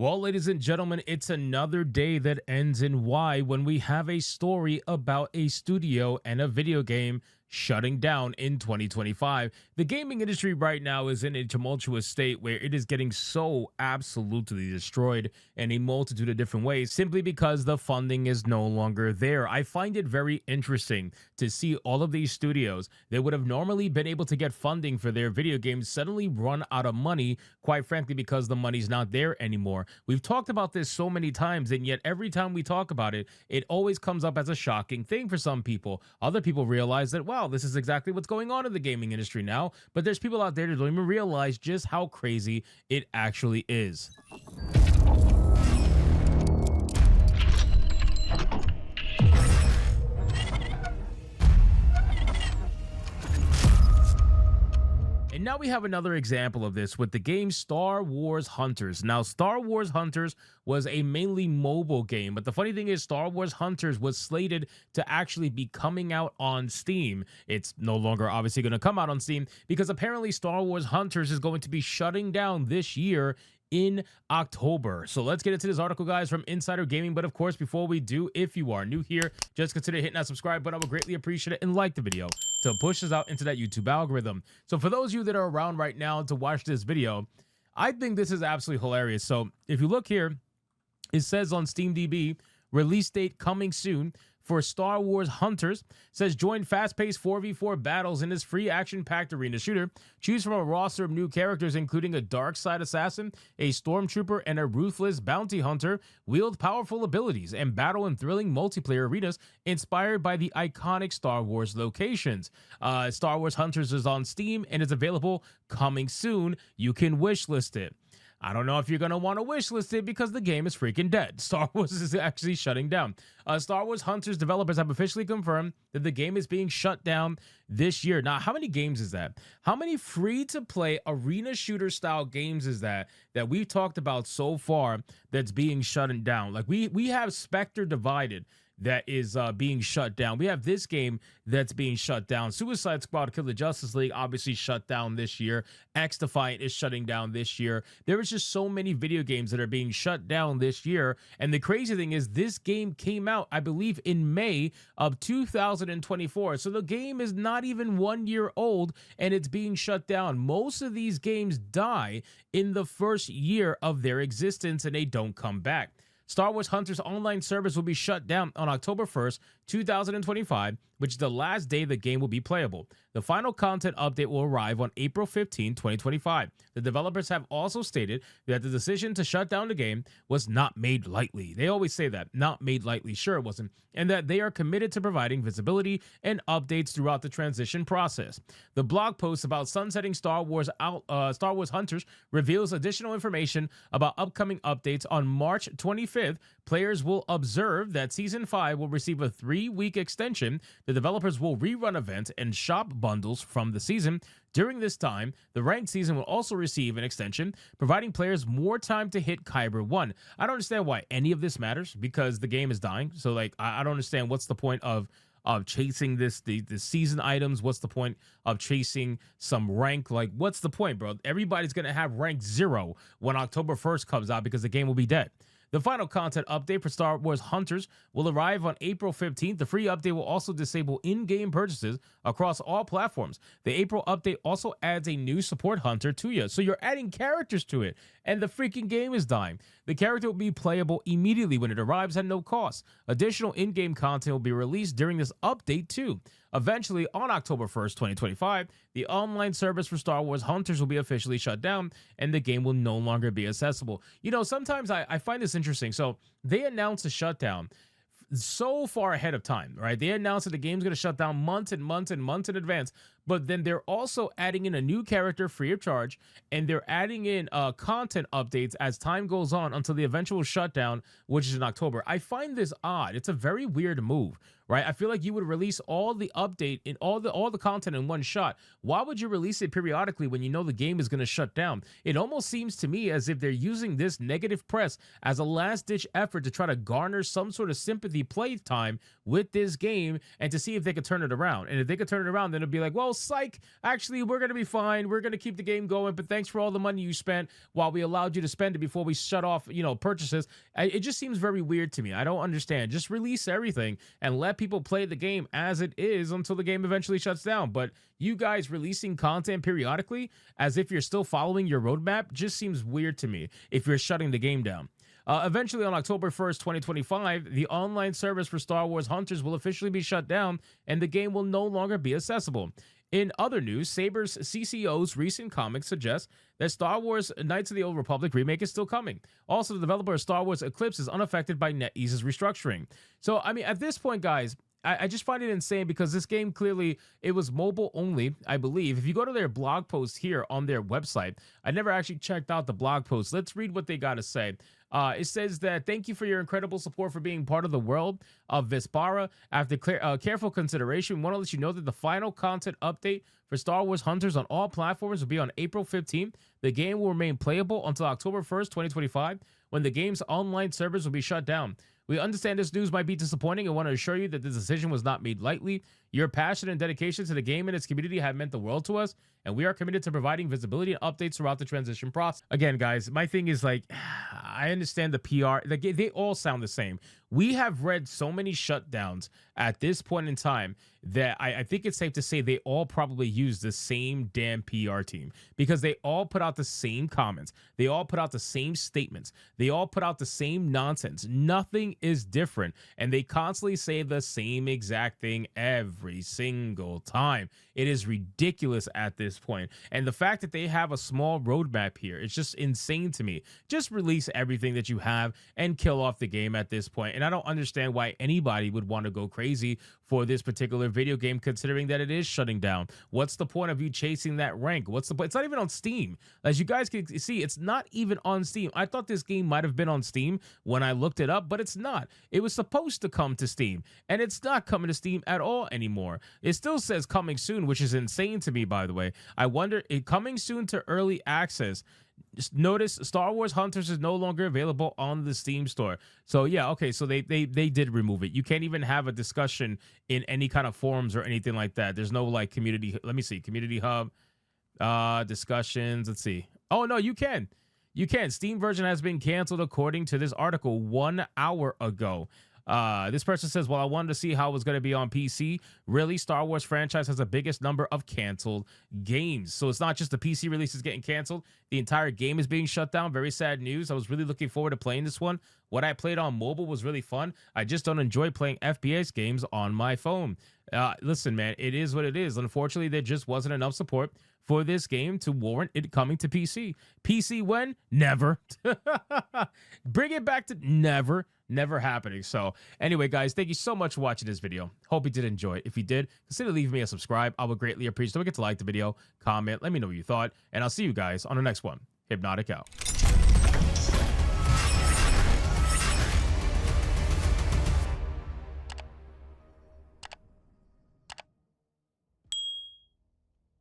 Well, ladies and gentlemen, it's another day that ends in Y when we have a story about a studio and a video game shutting down in 2025. The gaming industry right now is in a tumultuous state where it is getting so absolutely destroyed in a multitude of different ways simply because the funding is no longer there. I find it very interesting to see all of these studios that would have normally been able to get funding for their video games suddenly run out of money, quite frankly, because the money's not there anymore. We've talked about this so many times, and yet every time we talk about it, it always comes up as a shocking thing for some people. Other people realize that, wow, this is exactly what's going on in the gaming industry now. But there's people out there that don't even realize just how crazy it actually is. And now we have another example of this with the game Star Wars Hunters. Now, Star Wars Hunters was a mainly mobile game, but the funny thing is Star Wars Hunters was slated to actually be coming out on Steam. It's no longer obviously going to come out on Steam because apparently Star Wars Hunters is going to be shutting down this year in October. So let's get into this article, guys, from Insider Gaming. But of course, before we do, if you are new here, just consider hitting that subscribe button. I would greatly appreciate it, and like the video to push us out into that YouTube algorithm. So for those of you that are around right now to watch this video, I think this is absolutely hilarious. So if you look here, it says on SteamDB, release date coming soon for Star Wars Hunters. It says join fast-paced 4v4 battles in this free action-packed arena shooter. Choose from a roster of new characters including a dark side assassin, a stormtrooper, and a ruthless bounty hunter. Wield powerful abilities and battle in thrilling multiplayer arenas inspired by the iconic Star Wars locations. Star Wars Hunters is on Steam and is available coming soon. You can wishlist it. I don't know if you're going to want to wishlist it because the game is freaking dead. Star Wars is actually shutting down. Star Wars Hunters developers have officially confirmed that the game is being shut down this year. Now, how many games is that? How many free-to-play arena shooter style games is that we've talked about so far that's being shut down? Like we have Spectre Divided that is being shut down. We have this game that's being shut down. Suicide Squad Kill the Justice League obviously shut down this year. X Defiant is shutting down this year. There is just so many video games that are being shut down this year. And the crazy thing is this game came out, I believe, in May of 2024. So the game is not even 1 year old and it's being shut down. Most of these games die in the first year of their existence and they don't come back. Star Wars Hunters online service will be shut down on October 1st, 2025, which is the last day the game will be playable. The final content update will arrive on April 15, 2025. The developers have also stated that the decision to shut down the game was not made lightly. They always say that, not made lightly. Sure, it wasn't. And that they are committed to providing visibility and updates throughout the transition process. The blog post about sunsetting Star Wars Hunters reveals additional information about upcoming updates on March 25th. Players will observe that Season 5 will receive a 3-week extension. The developers will rerun events and shop bundles from the season. During this time, the ranked season will also receive an extension, providing players more time to hit Kyber 1. I don't understand why any of this matters because the game is dying. So, like, I don't understand what's the point of chasing the season items. What's the point of chasing some rank? Like, what's the point, bro? Everybody's going to have rank 0 when October 1st comes out because the game will be dead. The final content update for Star Wars Hunters will arrive on April 15th. The free update will also disable in-game purchases across all platforms. The April update also adds a new support hunter to you. So you're adding characters to it, and the freaking game is dying. The character will be playable immediately when it arrives at no cost. Additional in-game content will be released during this update too. Eventually, on October 1st, 2025, the online service for Star Wars Hunters will be officially shut down, and the game will no longer be accessible. You know, sometimes I find this interesting. So they announced a shutdown so far ahead of time, right? They announced that the game's going to shut down months and months and months in advance, but then they're also adding in a new character free of charge, and they're adding in content updates as time goes on until the eventual shutdown, which is in October. I find this odd. It's a very weird move, right? I feel like you would release all the update and all the content in one shot. Why would you release it periodically when you know the game is going to shut down? It almost seems to me as if they're using this negative press as a last-ditch effort to try to garner some sort of sympathy play time with this game and to see if they could turn it around. And if they could turn it around, then it'd be like, well, psych, actually, we're going to be fine. We're going to keep the game going, but thanks for all the money you spent while we allowed you to spend it before we shut off, purchases. It just seems very weird to me. I don't understand. Just release everything and let people play the game as it is until the game eventually shuts down. But you guys releasing content periodically as if you're still following your roadmap just seems weird to me if you're shutting the game down. Eventually, on October 1st, 2025, the online service for Star Wars Hunters will officially be shut down, and the game will no longer be accessible. In other news, Saber's CCO's recent comic suggests that Star Wars Knights of the Old Republic remake is still coming. Also, the developer of Star Wars Eclipse is unaffected by NetEase's restructuring. So, I mean, at this point, guys, I just find it insane because this game clearly, it was mobile only, I believe. If you go to their blog post here on their website, I never actually checked out the blog post. Let's read what they got to say. It says that thank you for your incredible support for being part of the world of Vespara. After careful consideration, we want to let you know that the final content update for Star Wars Hunters on all platforms will be on April 15th. The game will remain playable until October 1st, 2025, when the game's online servers will be shut down. We understand this news might be disappointing and want to assure you that this decision was not made lightly. Your passion and dedication to the game and its community have meant the world to us, and we are committed to providing visibility and updates throughout the transition process. Again, guys, my thing is like, I understand the PR. They all sound the same. We have read so many shutdowns at this point in time that I think it's safe to say they all probably use the same damn PR team because they all put out the same comments. They all put out the same statements. They all put out the same nonsense. Nothing is different. And they constantly say the same exact thing every single time. It is ridiculous at this point. And the fact that they have a small roadmap here, it's just insane to me. Just release everything that you have and kill off the game at this point. And I don't understand why anybody would want to go crazy for this particular video game, considering that it is shutting down. What's the point of you chasing that rank? What's the point? It's not even on Steam. As you guys can see, it's not even on Steam. I thought this game might have been on Steam when I looked it up, but it's not. It was supposed to come to Steam, and it's not coming to Steam at all anymore. It still says coming soon, which is insane to me, by the way. I wonder, coming soon to early access. Just notice Star Wars Hunters is no longer available on the Steam store. So yeah, okay, so they did remove it. You can't even have a discussion in any kind of forums or anything like that. There's no like community, let me see, community hub, discussions, let's see. Oh no, you can. You can. Steam version has been canceled according to this article 1 hour ago. This person says, well, I wanted to see how it was going to be on PC. Really, Star Wars franchise has the biggest number of canceled games. So it's not just the PC releases getting canceled. The entire game is being shut down. Very sad news. I was really looking forward to playing this one. What I played on mobile was really fun. I just don't enjoy playing FPS games on my phone. Listen, man, it is what it is. Unfortunately, there just wasn't enough support for this game to warrant it coming to PC. PC when? Never. Bring it back to never. Never happening. So anyway, guys, thank you so much for watching this video. Hope you did enjoy it. If you did, consider leaving me a subscribe. I would greatly appreciate it. Don't forget to like the video, comment, let me know what you thought, and I'll see you guys on the next one. Hypnotic out.